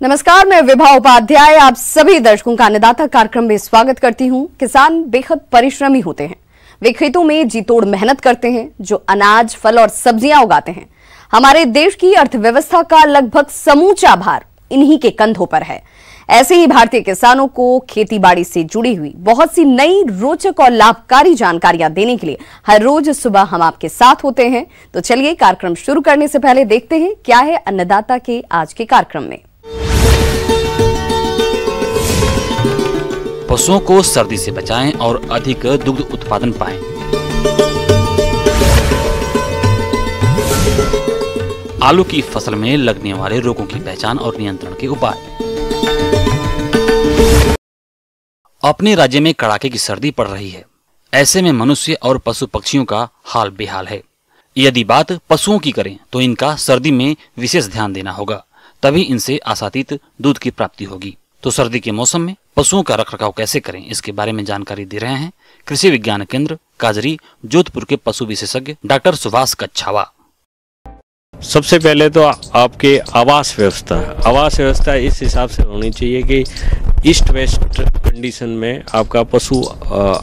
नमस्कार, मैं विभा उपाध्याय आप सभी दर्शकों का अन्नदाता कार्यक्रम में स्वागत करती हूं। किसान बेहद परिश्रमी होते हैं। वे खेतों में जी तोड़ मेहनत करते हैं, जो अनाज, फल और सब्जियां उगाते हैं। हमारे देश की अर्थव्यवस्था का लगभग समूचा भार इन्हीं के कंधों पर है। ऐसे ही भारतीय किसानों को खेती बाड़ी से जुड़ी हुई बहुत सी नई, रोचक और लाभकारी जानकारियां देने के लिए हर रोज सुबह हम आपके साथ होते हैं। तो चलिए, कार्यक्रम शुरू करने से पहले देखते हैं क्या है अन्नदाता के आज के कार्यक्रम में। पशुओं को सर्दी से बचाएं और अधिक दुग्ध उत्पादन पाएं। आलू की फसल में लगने वाले रोगों की पहचान और नियंत्रण के उपाय। अपने राज्य में कड़ाके की सर्दी पड़ रही है। ऐसे में मनुष्य और पशु पक्षियों का हाल बेहाल है। यदि बात पशुओं की करें तो इनका सर्दी में विशेष ध्यान देना होगा, तभी इनसे आशातीत दूध की प्राप्ति होगी। तो सर्दी के मौसम में पशुओं का रखरखाव कैसे करें, इसके बारे में जानकारी दे रहे हैं कृषि विज्ञान केंद्र काजरी जोधपुर के पशु विशेषज्ञ डॉक्टर सुभाष कच्छावा। सबसे पहले तो आपके आवास व्यवस्था इस हिसाब से होनी चाहिए कि ईस्ट वेस्ट कंडीशन में आपका पशु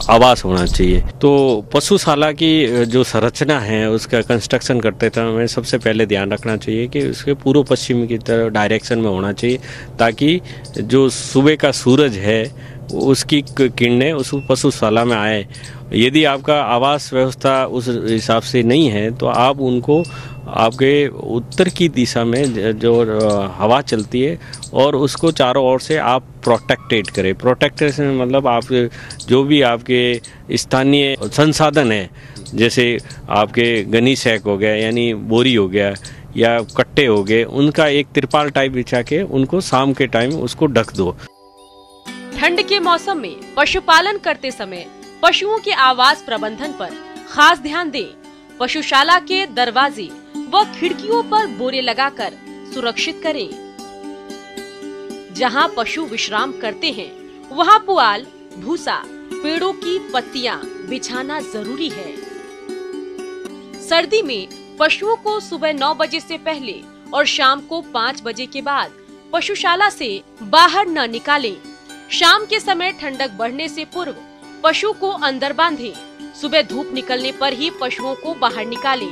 आवास होना चाहिए। तो पशुशाला की जो संरचना है उसका कंस्ट्रक्शन करते समय सबसे पहले ध्यान रखना चाहिए कि उसके पूर्व पश्चिम की तरफ डायरेक्शन में होना चाहिए, ताकि जो सुबह का सूरज है उसकी किरणें उस पशुशाला में आए। यदि आपका आवास व्यवस्था उस हिसाब से नहीं है तो आप उनको आपके उत्तर की दिशा में जो हवा चलती है और उसको चारों ओर से आप प्रोटेक्टेड करें। प्रोटेक्टेशन मतलब आप जो भी आपके स्थानीय संसाधन है, जैसे आपके गनी सैक हो गया यानी बोरी हो गया या कट्टे हो गए, उनका एक तिरपाल टाइप बिछा के उनको शाम के टाइम उसको ढक दो। ठंड के मौसम में पशुपालन करते समय पशुओं के आवास प्रबंधन पर खास ध्यान दें। पशुशाला के दरवाजे व खिड़कियों पर बोरे लगाकर सुरक्षित करें। जहां पशु विश्राम करते हैं वहां पुआल, भूसा, पेड़ों की पत्तियां बिछाना जरूरी है। सर्दी में पशुओं को सुबह 9 बजे से पहले और शाम को 5 बजे के बाद पशुशाला से बाहर न निकालें। शाम के समय ठंडक बढ़ने से पूर्व पशु को अंदर बांधें। सुबह धूप निकलने पर ही पशुओं को बाहर निकालें।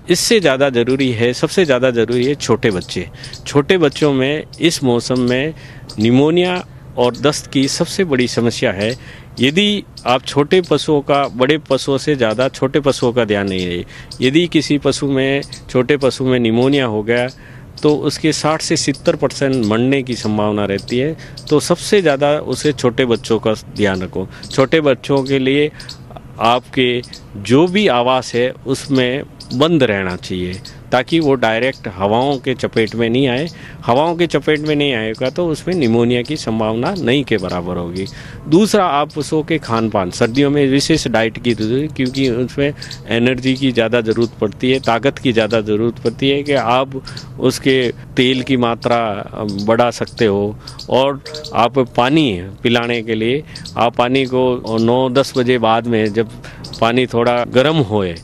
इससे ज़्यादा ज़रूरी है, सबसे ज़्यादा ज़रूरी है छोटे बच्चे। छोटे बच्चों में इस मौसम में निमोनिया और दस्त की सबसे बड़ी समस्या है। यदि आप छोटे पशुओं का बड़े पशुओं से ज़्यादा छोटे पशुओं का ध्यान नहीं रहे, यदि किसी पशु में छोटे पशु में निमोनिया हो गया तो उसके 60 से 70% मरने की संभावना रहती है। तो सबसे ज़्यादा उसे छोटे बच्चों का ध्यान रखो। छोटे बच्चों के लिए आपके जो भी आवास है उसमें बंद रहना चाहिए, ताकि वो डायरेक्ट हवाओं के चपेट में नहीं आए। हवाओं के चपेट में नहीं आएगा तो उसमें निमोनिया की संभावना नहीं के बराबर होगी। दूसरा, आप पशुओं के खान पान, सर्दियों में विशेष डाइट की जरूरत, क्योंकि उसमें एनर्जी की ज़्यादा ज़रूरत पड़ती है, ताकत की ज़्यादा ज़रूरत पड़ती है कि आप उसके तेल की मात्रा बढ़ा सकते हो। और आप पानी पिलाने के लिए आप पानी को 9-10 बजे बाद में, जब पानी थोड़ा गर्म होए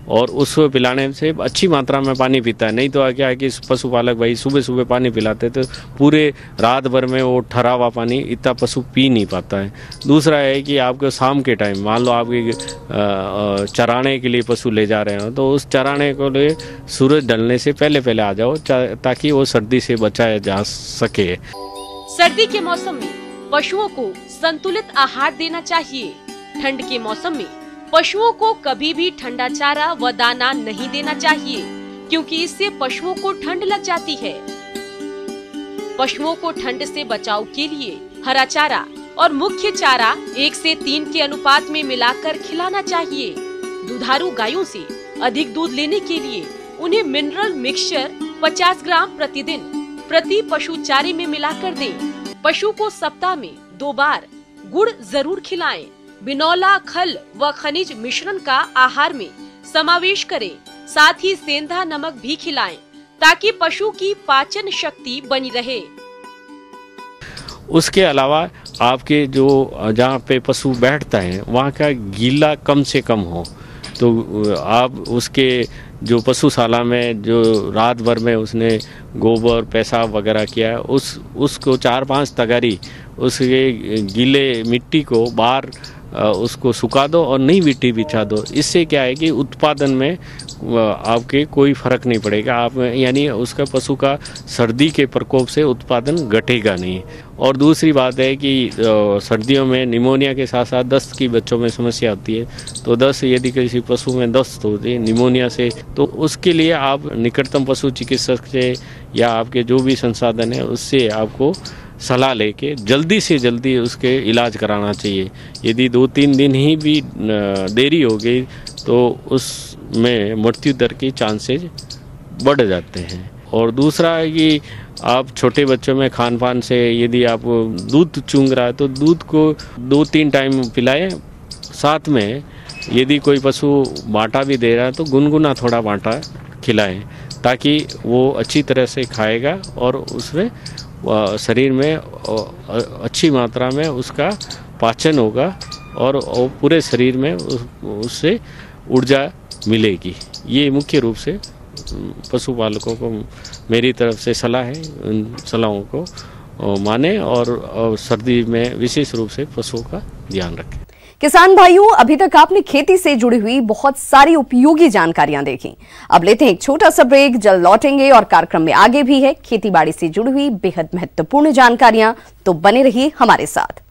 और उसको पिलाने से अच्छी मात्रा में पानी पीता है। नहीं तो क्या है कि पशुपालक भाई सुबह सुबह पानी पिलाते तो पूरे रात भर में वो ठहरा हुआ पानी इतना पशु पी नहीं पाता है। दूसरा है कि आपको शाम के टाइम, मान लो आपके चराने के लिए पशु ले जा रहे हो, तो उस चराने के लिए सूरज ढलने से पहले पहले आ जाओ, ताकि वो सर्दी से बचाया जा सके। सर्दी के मौसम में पशुओं को संतुलित आहार देना चाहिए। ठंड के मौसम में पशुओं को कभी भी ठंडा चारा व दाना नहीं देना चाहिए, क्योंकि इससे पशुओं को ठंड लग जाती है। पशुओं को ठंड से बचाव के लिए हरा चारा और मुख्य चारा 1 से 3 के अनुपात में मिलाकर खिलाना चाहिए। दुधारू गायों से अधिक दूध लेने के लिए उन्हें मिनरल मिक्सचर 50 ग्राम प्रतिदिन प्रति पशु चारे में मिलाकर दें। पशु को सप्ताह में 2 बार गुड़ जरूर खिलाएं। बिनौला, खल व खनिज मिश्रण का आहार में समावेश करें। साथ ही सेंधा नमक भी खिलाएं, ताकि पशु की पाचन शक्ति बनी रहे। उसके अलावा आपके जो जहाँ पे पशु बैठता है वहाँ का गीला कम से कम हो, तो आप उसके जो पशुशाला में जो रात भर में उसने गोबर पेशाब वगैरह किया उसको 4-5 तगारी उसके गीले मिट्टी को बाहर उसको सुखा दो और नई मिट्टी बिछा दो। इससे क्या है कि उत्पादन में आपके कोई फर्क नहीं पड़ेगा, आप यानी उसका पशु का सर्दी के प्रकोप से उत्पादन घटेगा नहीं। और दूसरी बात है कि सर्दियों में निमोनिया के साथ साथ दस्त की बच्चों में समस्या होती है। तो दस्त यदि किसी पशु में दस्त होती है निमोनिया से, तो उसके लिए आप निकटतम पशु चिकित्सक से या आपके जो भी संसाधन है उससे आपको सलाह लेके जल्दी से जल्दी उसके इलाज कराना चाहिए। यदि 2-3 दिन ही भी देरी हो गई तो उसमें मृत्यु दर के चांसेस बढ़ जाते हैं। और दूसरा है कि आप छोटे बच्चों में खान पान से यदि आप दूध चूंग रहा है तो दूध को 2-3 टाइम पिलाएं। साथ में यदि कोई पशु बाटा भी दे रहा है तो गुनगुना थोड़ा बाटा खिलाएं, ताकि वो अच्छी तरह से खाएगा और उसमें शरीर में अच्छी मात्रा में उसका पाचन होगा और पूरे शरीर में उससे ऊर्जा मिलेगी। ये मुख्य रूप से पशुपालकों को मेरी तरफ से सलाह है, उन सलाहों को माने और सर्दी में विशेष रूप से पशुओं का ध्यान रखें। किसान भाइयों, अभी तक आपने खेती से जुड़ी हुई बहुत सारी उपयोगी जानकारियां देखी। अब लेते हैं एक छोटा सा ब्रेक, जल्द लौटेंगे और कार्यक्रम में आगे भी है खेती बाड़ी से जुड़ी हुई बेहद महत्वपूर्ण जानकारियां, तो बने रहिए हमारे साथ।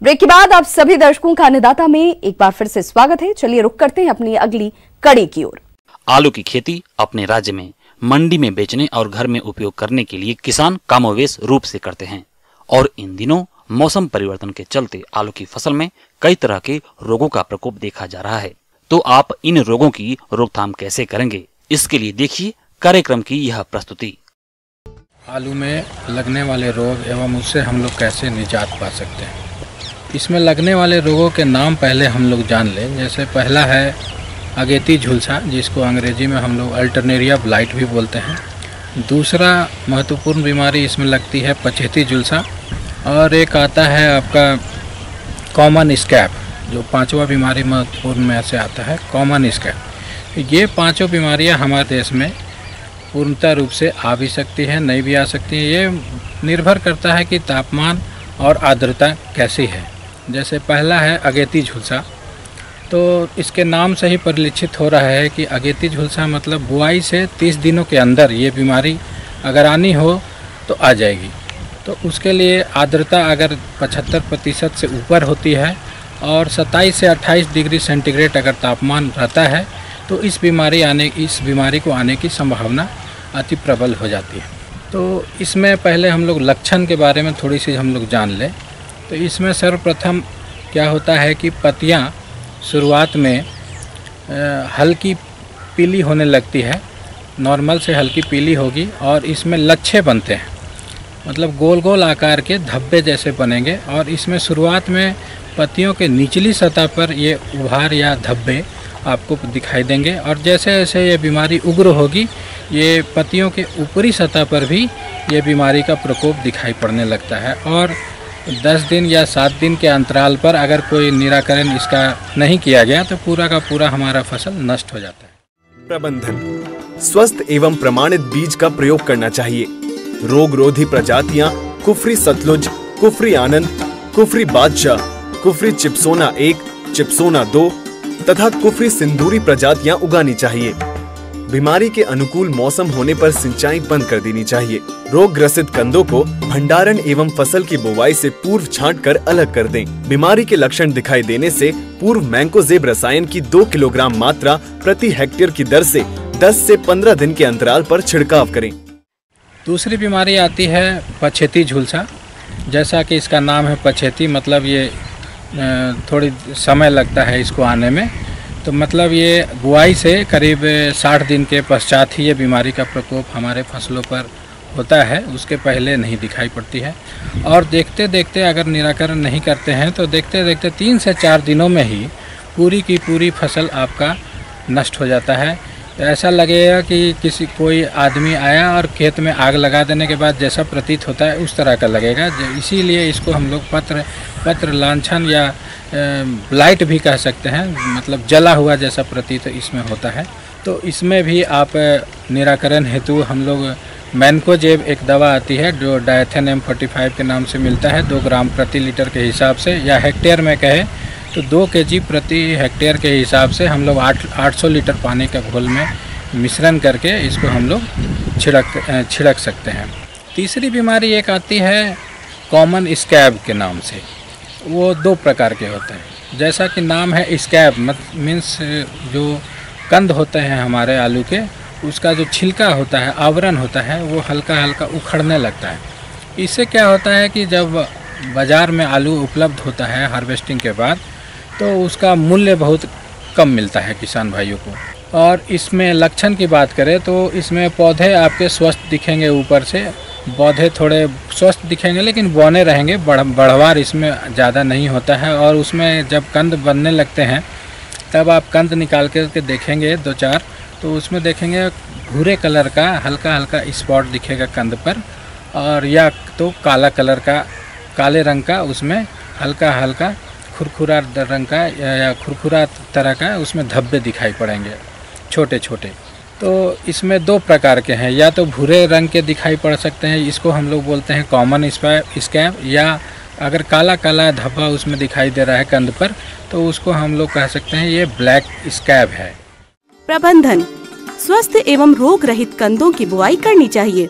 ब्रेक के बाद आप सभी दर्शकों का अन्नदाता में एक बार फिर से स्वागत है। चलिए रुक करते हैं अपनी अगली कड़ी की ओर। आलू की खेती अपने राज्य में मंडी में बेचने और घर में उपयोग करने के लिए किसान कमोवेश रूप से करते हैं, और इन दिनों मौसम परिवर्तन के चलते आलू की फसल में कई तरह के रोगों का प्रकोप देखा जा रहा है। तो आप इन रोगों की रोकथाम कैसे करेंगे, इसके लिए देखिए कार्यक्रम की यह प्रस्तुति। आलू में लगने वाले रोग एवं उससे हम लोग कैसे निजात पा सकते हैं। इसमें लगने वाले रोगों के नाम पहले हम लोग जान लें। जैसे पहला है अगेती झुलसा, जिसको अंग्रेजी में हम लोग अल्टरनेरिया ब्लाइट भी बोलते हैं। दूसरा महत्वपूर्ण बीमारी इसमें लगती है पछेती झुलसा, और एक आता है आपका कॉमन स्कैब, जो 5वां बीमारी महत्वपूर्ण में से आता है, कॉमन स्कैब। ये 5 बीमारियां हमारे देश में पूर्णतः रूप से आ भी सकती हैं, नहीं भी आ सकती हैं। ये निर्भर करता है कि तापमान और आर्द्रता कैसी है। जैसे पहला है अगेती झुलसा, तो इसके नाम से ही परिलक्षित हो रहा है कि अगेती झुलसा मतलब बुआई से 30 दिनों के अंदर ये बीमारी अगर आनी हो तो आ जाएगी। तो उसके लिए आर्द्रता अगर 75% से ऊपर होती है और 27 से 28 डिग्री सेंटीग्रेड अगर तापमान रहता है तो इस बीमारी को आने की संभावना अति प्रबल हो जाती है। तो इसमें पहले हम लोग लक्षण के बारे में थोड़ी सी हम लोग जान लें। तो इसमें सर्वप्रथम क्या होता है कि पत्तियां शुरुआत में हल्की पीली होने लगती है, नॉर्मल से हल्की पीली होगी, और इसमें लच्छे बनते हैं, मतलब गोल गोल आकार के धब्बे जैसे बनेंगे। और इसमें शुरुआत में पत्तियों के निचली सतह पर ये उभार या धब्बे आपको दिखाई देंगे, और जैसे जैसे ये बीमारी उग्र होगी ये पत्तियों के ऊपरी सतह पर भी ये बीमारी का प्रकोप दिखाई पड़ने लगता है। और 10 दिन या 7 दिन के अंतराल पर अगर कोई निराकरण इसका नहीं किया गया तो पूरा का पूरा हमारा फसल नष्ट हो जाता है। प्रबंधन: स्वस्थ एवं प्रमाणित बीज का प्रयोग करना चाहिए। रोग रोधी प्रजातियां कुफरी सतलुज, कुफरी आनंद, कुफरी बादशाह, कुफरी चिप्सोना 1, चिप्सोना 2 तथा कुफरी सिंदूरी प्रजातियां उगानी चाहिए। बीमारी के अनुकूल मौसम होने पर सिंचाई बंद कर देनी चाहिए। रोग ग्रसित कंदों को भंडारण एवं फसल की बुवाई से पूर्व छांटकर अलग कर दें। बीमारी के लक्षण दिखाई देने से पूर्व मैंकोजेब रसायन की 2 किलोग्राम मात्रा प्रति हेक्टेयर की दर से 10 से 15 दिन के अंतराल पर छिड़काव करें। दूसरी बीमारी आती है पछेती झुलसा। जैसा कि इसका नाम है पछेती, मतलब ये थोड़ी समय लगता है इसको आने में। तो मतलब ये बुआई से करीब 60 दिन के पश्चात ही ये बीमारी का प्रकोप हमारे फसलों पर होता है, उसके पहले नहीं दिखाई पड़ती है। और देखते देखते अगर निराकरण नहीं करते हैं तो देखते देखते 3 से 4 दिनों में ही पूरी की पूरी फसल आपका नष्ट हो जाता है। तो ऐसा लगेगा कि कोई आदमी आया और खेत में आग लगा देने के बाद जैसा प्रतीत होता है उस तरह का लगेगा। इसीलिए इसको हम लोग पत्र लांछन या लाइट भी कह सकते हैं, मतलब जला हुआ जैसा प्रतीत इसमें होता है। तो इसमें भी आप निराकरण हेतु हम लोग मैनकोजेब एक दवा आती है जो डायथेन M45 के नाम से मिलता है, 2 ग्राम प्रति लीटर के हिसाब से, या हेक्टेयर में कहे तो 2 kg प्रति हेक्टेयर के हिसाब से हम लोग 800 लीटर पानी का घोल में मिश्रण करके इसको हम लोग छिड़क सकते हैं। तीसरी बीमारी एक आती है कॉमन स्कैब के नाम से। वो 2 प्रकार के होते हैं। जैसा कि नाम है स्कैब, मीन्स जो कंद होते हैं हमारे आलू के, उसका जो छिलका होता है, आवरण होता है, वो हल्का हल्का उखड़ने लगता है। इससे क्या होता है कि जब बाज़ार में आलू उपलब्ध होता है हार्वेस्टिंग के बाद, तो उसका मूल्य बहुत कम मिलता है किसान भाइयों को। और इसमें लक्षण की बात करें तो इसमें पौधे आपके स्वस्थ दिखेंगे, ऊपर से पौधे थोड़े स्वस्थ दिखेंगे लेकिन बौने रहेंगे, बढ़वार इसमें ज़्यादा नहीं होता है। और उसमें जब कंद बनने लगते हैं तब आप कंद निकाल के देखेंगे 2-4, तो उसमें देखेंगे भूरे कलर का हल्का हल्का स्पॉट दिखेगा कंद पर, और या तो काला कलर का, काले रंग का उसमें हल्का हल्का खुरखुरा रंग का या खुरखुरा तरह का उसमें धब्बे दिखाई पड़ेंगे छोटे छोटे। तो इसमें 2 प्रकार के हैं, या तो भूरे रंग के दिखाई पड़ सकते हैं, इसको हम लोग बोलते हैं कॉमन स्कैब, या अगर काला काला धब्बा उसमें दिखाई दे रहा है कंद पर तो उसको हम लोग कह सकते हैं ये ब्लैक स्कैब है। प्रबंधन: स्वस्थ एवं रोग रहित कंदों की बुआई करनी चाहिए।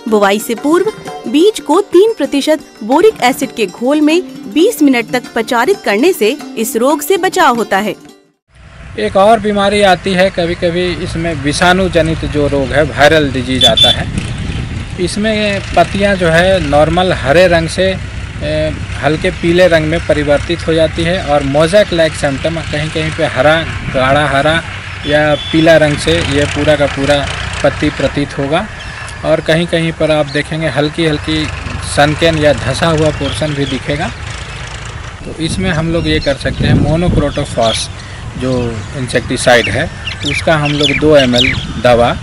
बुआई से पूर्व बीज को 3% बोरिक एसिड के घोल में 20 मिनट तक पचारित करने से इस रोग से बचाव होता है। एक और बीमारी आती है कभी कभी, इसमें विषाणु जनित जो रोग है, वायरल डिजीज आता है। इसमें पत्तियां जो है नॉर्मल हरे रंग से हल्के पीले रंग में परिवर्तित हो जाती है, और मोज़ेक लाइक सिम्टम, कहीं कहीं पे हरा, गाढ़ा हरा या पीला रंग से ये पूरा का पूरा पत्ती प्रतीत होगा। और कहीं कहीं पर आप देखेंगे हल्की हल्की सनकेन या धंसा हुआ पोर्शन भी दिखेगा। तो इसमें हम लोग ये कर सकते हैं, मोनोक्रोटोफॉस जो इंसेक्टिसाइड है उसका हम लोग 2 ml दवा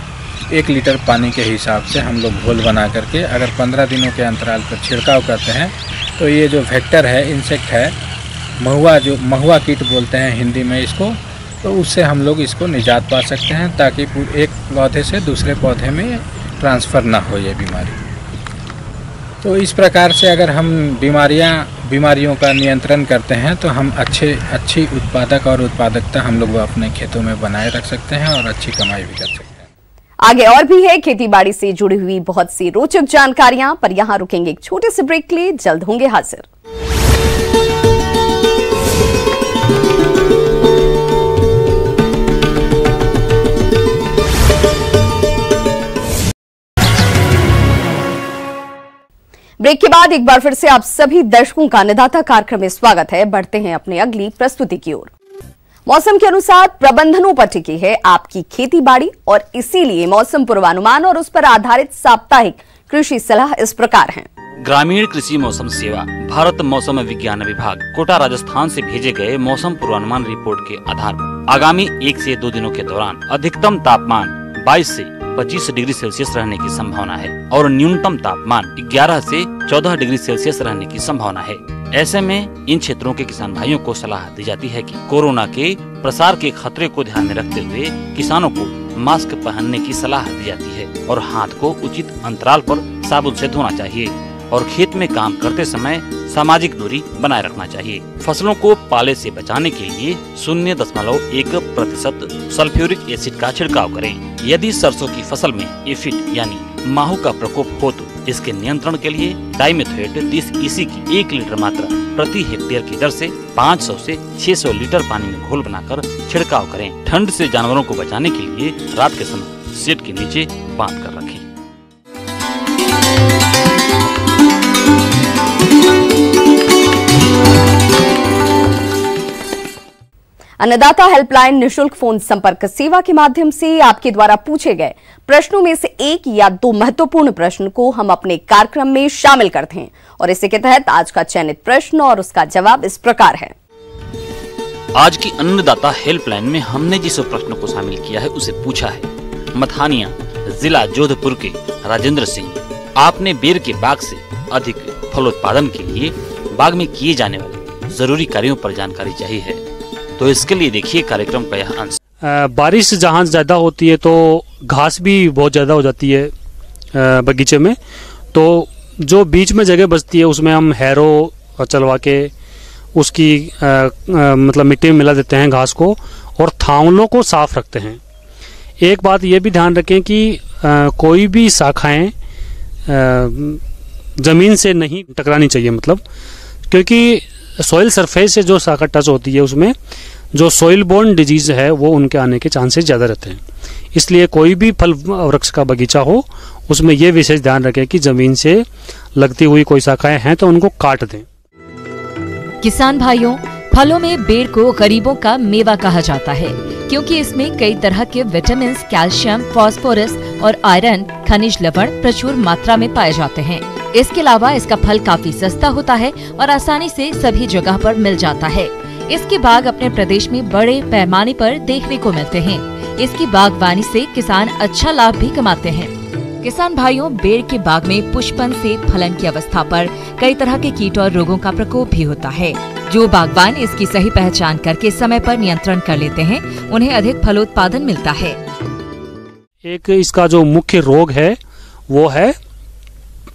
1 लीटर पानी के हिसाब से हम लोग घोल बना करके अगर 15 दिनों के अंतराल पर छिड़काव करते हैं तो ये जो वेक्टर है, इंसेक्ट है, महुआ कीट बोलते हैं हिंदी में इसको, तो उससे हम लोग इसको निजात पा सकते हैं, ताकि एक पौधे से दूसरे पौधे में ट्रांसफ़र ना हो ये बीमारी। तो इस प्रकार से अगर हम बीमारियों का नियंत्रण करते हैं तो हम अच्छी उत्पादक और उत्पादकता हम लोग अपने खेतों में बनाए रख सकते हैं और अच्छी कमाई भी कर सकते हैं। आगे और भी है खेतीबाड़ी से जुड़ी हुई बहुत सी रोचक जानकारियां, पर यहां रुकेंगे एक छोटे से ब्रेक के लिए, जल्द होंगे हाजिर। ब्रेक के बाद एक बार फिर से आप सभी दर्शकों का अन्नदाता कार्यक्रम में स्वागत है। बढ़ते हैं अपनी अगली प्रस्तुति की ओर। मौसम के अनुसार प्रबंधनों पर टिकी है आपकी खेती बाड़ी, और इसीलिए मौसम पूर्वानुमान और उस पर आधारित साप्ताहिक कृषि सलाह इस प्रकार है। ग्रामीण कृषि मौसम सेवा, भारत मौसम विज्ञान विभाग, कोटा राजस्थान से भेजे गए मौसम पूर्वानुमान रिपोर्ट के आधार पर आगामी 1 से 2 दिनों के दौरान अधिकतम तापमान 22 से 25 डिग्री सेल्सियस रहने की संभावना है और न्यूनतम तापमान 11 से 14 डिग्री सेल्सियस रहने की संभावना है। ऐसे में इन क्षेत्रों के किसान भाइयों को सलाह दी जाती है कि कोरोना के प्रसार के खतरे को ध्यान में रखते हुए किसानों को मास्क पहनने की सलाह दी जाती है और हाथ को उचित अंतराल पर साबुन से धोना चाहिए और खेत में काम करते समय सामाजिक दूरी बनाए रखना चाहिए। फसलों को पाले से बचाने के लिए 0.1% सल्फ्यूरिक एसिड का छिड़काव करें। यदि सरसों की फसल में एफिड यानी माहू का प्रकोप हो तो इसके नियंत्रण के लिए डाइमेथोएट 30 EC की 1 लीटर मात्रा प्रति हेक्टेयर की दर से 500 से 600 लीटर पानी में घोल बनाकर छिड़काव करें। ठंड से जानवरों को बचाने के लिए रात के समय शेड के नीचे बांध कर रखें। अन्नदाता हेल्पलाइन निशुल्क फोन संपर्क सेवा के माध्यम से आपके द्वारा पूछे गए प्रश्नों में से 1 या 2 महत्वपूर्ण प्रश्न को हम अपने कार्यक्रम में शामिल करते हैं और इसी के तहत आज का चयनित प्रश्न और उसका जवाब इस प्रकार है। आज की अन्नदाता हेल्पलाइन में हमने जिस प्रश्न को शामिल किया है उसे पूछा है मथानिया जिला जोधपुर के राजेंद्र सिंह। आपने बेर के बाग से अधिक फलोत्पादन के लिए बाग में किए जाने वाले जरूरी कार्यों पर जानकारी चाहिए है, तो इसके लिए देखिए कार्यक्रम का यह अंश। बारिश जहाँ ज्यादा होती है तो घास भी बहुत ज्यादा हो जाती है बगीचे में, तो जो बीच में जगह बचती है उसमें हम हैरो चलवा के उसकी मतलब मिट्टी में मिला देते हैं घास को और थावलों को साफ रखते हैं। एक बात ये भी ध्यान रखें कि कोई भी शाखाएं जमीन से नहीं टकरानी चाहिए, मतलब क्योंकि सॉइल सरफेस से जो शाखा टच होती है उसमें जो सॉइल बोर्न डिजीज है वो उनके आने के चांसेस ज़्यादा रहते हैं। इसलिए कोई भी फल वृक्ष का बगीचा हो उसमें ये विशेष ध्यान रखें कि जमीन से लगती हुई कोई शाखाएं हैं तो उनको काट दें। किसान भाइयों, फलों में बेर को गरीबों का मेवा कहा जाता है क्योंकि इसमें कई तरह के विटामिन, कैल्शियम, फास्फोरस और आयरन, खनिज लवण प्रचुर मात्रा में पाए जाते हैं। इसके अलावा इसका फल काफी सस्ता होता है और आसानी से सभी जगह पर मिल जाता है। इसके बाग अपने प्रदेश में बड़े पैमाने पर देखने को मिलते हैं। इसकी बागवानी से किसान अच्छा लाभ भी कमाते हैं। किसान भाइयों, बेर के बाग में पुष्पन से फलन की अवस्था पर कई तरह के कीट और रोगों का प्रकोप भी होता है। जो बागवान इसकी सही पहचान करके समय पर नियंत्रण कर लेते हैं उन्हें अधिक फलोत्पादन मिलता है। एक इसका जो मुख्य रोग है वो है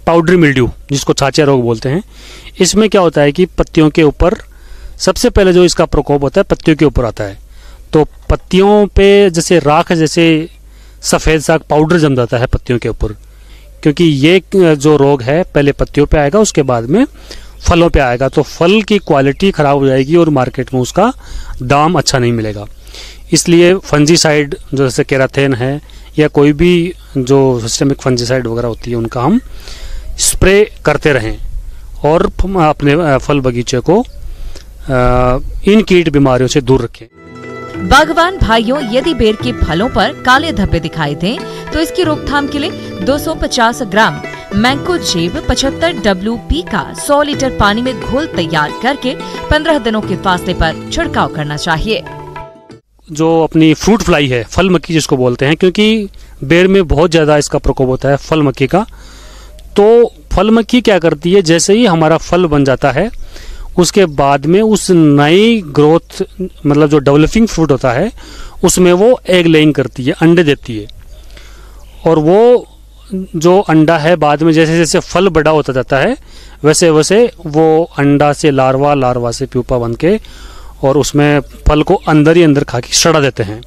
पाउडरी मिल्ड्यू, जिसको छाछिया रोग बोलते हैं। इसमें क्या होता है कि पत्तियों के ऊपर सबसे पहले जो इसका प्रकोप होता है पत्तियों के ऊपर आता है, तो पत्तियों पे जैसे राख जैसे सफ़ेद सा पाउडर जम जाता है पत्तियों के ऊपर, क्योंकि ये जो रोग है पहले पत्तियों पे आएगा उसके बाद में फलों पे आएगा, तो फल की क्वालिटी ख़राब हो जाएगी और मार्केट में उसका दाम अच्छा नहीं मिलेगा। इसलिए फंजीसाइड जो जैसे केराथेन है या कोई भी जो सिस्टेमिक फंजीसाइड वगैरह होती है उनका हम स्प्रे करते रहें और अपने फल बगीचे को इन कीट बीमारियों से दूर रखें। बागवान भाइयों, यदि बेर के फलों पर काले धब्बे दिखाई दें तो इसकी रोकथाम के लिए 250 ग्राम मैंकोजेब 75 WP का 100 लीटर पानी में घोल तैयार करके 15 दिनों के फासले पर छिड़काव करना चाहिए। जो अपनी फ्रूट फ्लाई है, फल मक्खी जिसको बोलते हैं, क्योंकि बेर में बहुत ज्यादा इसका प्रकोप होता है फल मक्खी का, तो फल मक्खी क्या करती है, जैसे ही हमारा फल बन जाता है उसके बाद में उस नई ग्रोथ मतलब जो डेवलपिंग फ्रूट होता है उसमें वो एग लेइंग करती है, अंडे देती है, और वो जो अंडा है बाद में जैसे जैसे फल बड़ा होता जाता है वैसे वैसे वो अंडा से लार्वा, लार्वा से प्यूपा बन के और उसमें फल को अंदर ही अंदर खा के सड़ा देते हैं।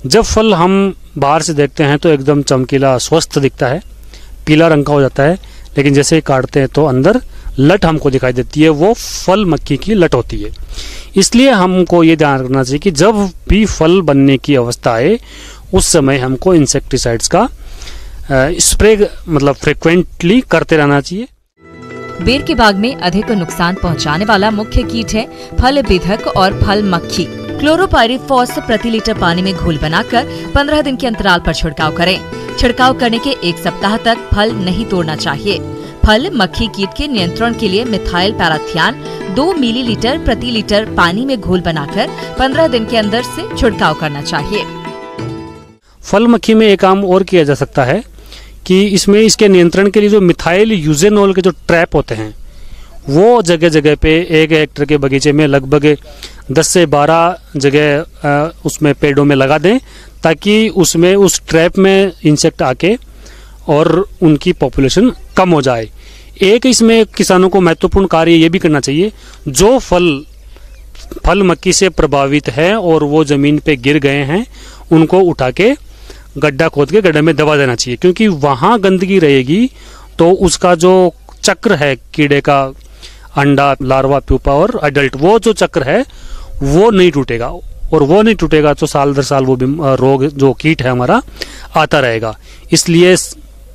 जब फल हम बाहर से देखते हैं तो एकदम चमकीला स्वस्थ दिखता है, पीला रंग का हो जाता है, लेकिन जैसे ही काटते हैं तो अंदर लट हमको दिखाई देती है, वो फल मक्खी की लट होती है। इसलिए हमको ये ध्यान रखना चाहिए कि जब भी फल बनने की अवस्था आए उस समय हमको इंसेक्टिसाइड्स का स्प्रे मतलब फ्रिक्वेंटली करते रहना चाहिए। बेर के बाग में अधिक नुकसान पहुंचाने वाला मुख्य कीट है फल बेधक और फल मक्खी। क्लोरोपाइरिफॉस प्रति लीटर पानी में घोल बनाकर 15 दिन के अंतराल पर छिड़काव करें। छिड़काव करने के 1 सप्ताह तक फल नहीं तोड़ना चाहिए। फल मक्खी कीट के नियंत्रण के लिए मिथाइल पैराथियान 2 मिलीलीटर प्रति लीटर पानी में घोल बनाकर 15 दिन के अंदर से छिड़काव करना चाहिए। फल मक्खी में एक काम और किया जा सकता है कि इसमें इसके नियंत्रण के लिए जो मिथाइल यूजेनोल के जो ट्रैप होते हैं वो जगह जगह पे 1 हेक्टेयर के बगीचे में लगभग 10 से 12 जगह उसमें पेड़ों में लगा दें, ताकि उसमें उस ट्रैप में इंसेक्ट आके और उनकी पॉपुलेशन कम हो जाए। एक इसमें किसानों को महत्वपूर्ण कार्य ये भी करना चाहिए, जो फल मक्खी से प्रभावित है और वो जमीन पे गिर गए हैं उनको उठा के गड्ढा खोद के गड्ढे में दबा देना चाहिए, क्योंकि वहाँ गंदगी रहेगी तो उसका जो चक्र है कीड़े का अंडा, लार्वा, प्यूपा और अडल्ट, वो जो चक्र है वो नहीं टूटेगा, और वो नहीं टूटेगा तो साल दर साल वो रोग जो कीट है हमारा आता रहेगा। इसलिए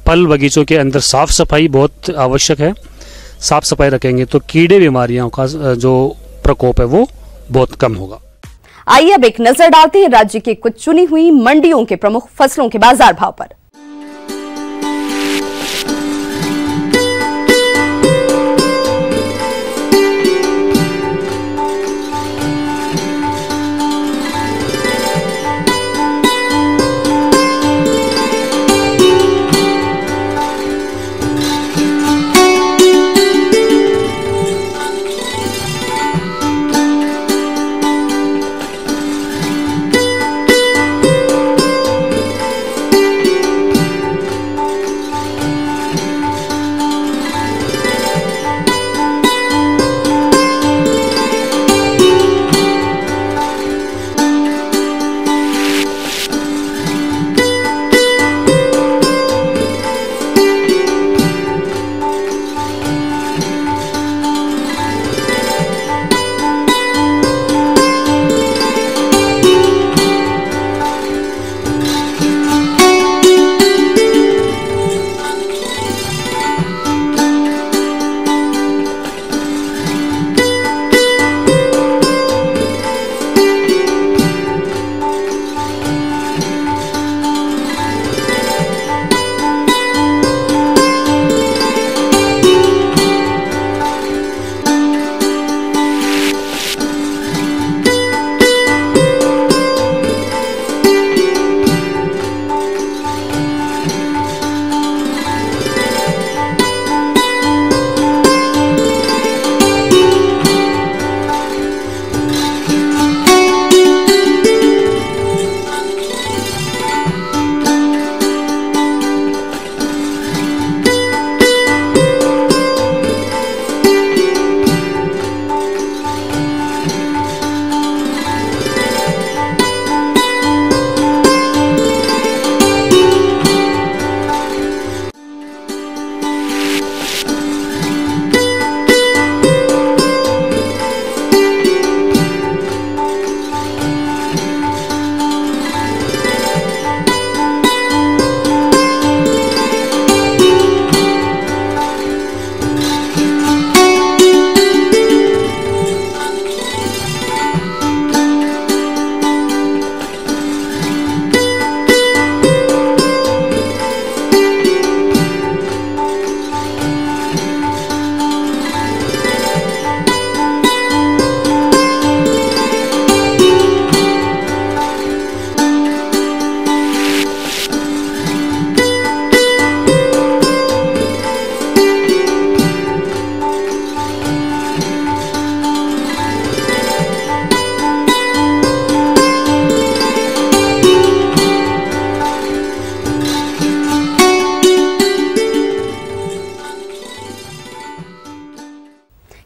फल बगीचों के अंदर साफ सफाई बहुत आवश्यक है। साफ सफाई रखेंगे तो कीड़े बीमारियों का जो प्रकोप है वो बहुत कम होगा। आइए अब एक नजर डालते हैं राज्य के कुछ चुनी हुई मंडियों के प्रमुख फसलों के बाजार भाव पर।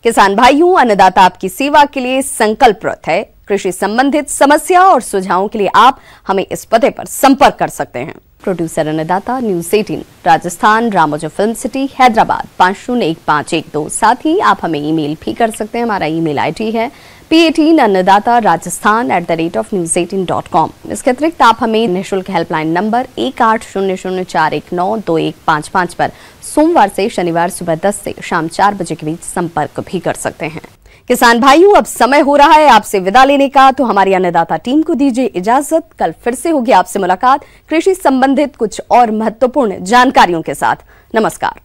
किसान भाइयों, अन्नदाता आपकी सेवा के लिए संकल्परत है। कृषि संबंधित समस्या और सुझावों के लिए आप हमें इस पते पर संपर्क कर सकते हैं। प्रोड्यूसर अन्नदाता, news 18 Rajasthan, Ramoji film city, Hyderabad 501512। साथ ही आप हमें ईमेल भी कर सकते हैं। हमारा ईमेल आईडी है p18annadatarajasthan@news18.com। इसके अतिरिक्त आप हमें निःशुल्क हेल्पलाइन नंबर 180041912555 पर सोमवार से शनिवार सुबह 10 से शाम 4 बजे के बीच संपर्क भी कर सकते हैं। किसान भाइयों, अब समय हो रहा है आपसे विदा लेने का, तो हमारी अन्नदाता टीम को दीजिए इजाजत। कल फिर से होगी आपसे मुलाकात कृषि संबंधित कुछ और महत्वपूर्ण जानकारियों के साथ। नमस्कार।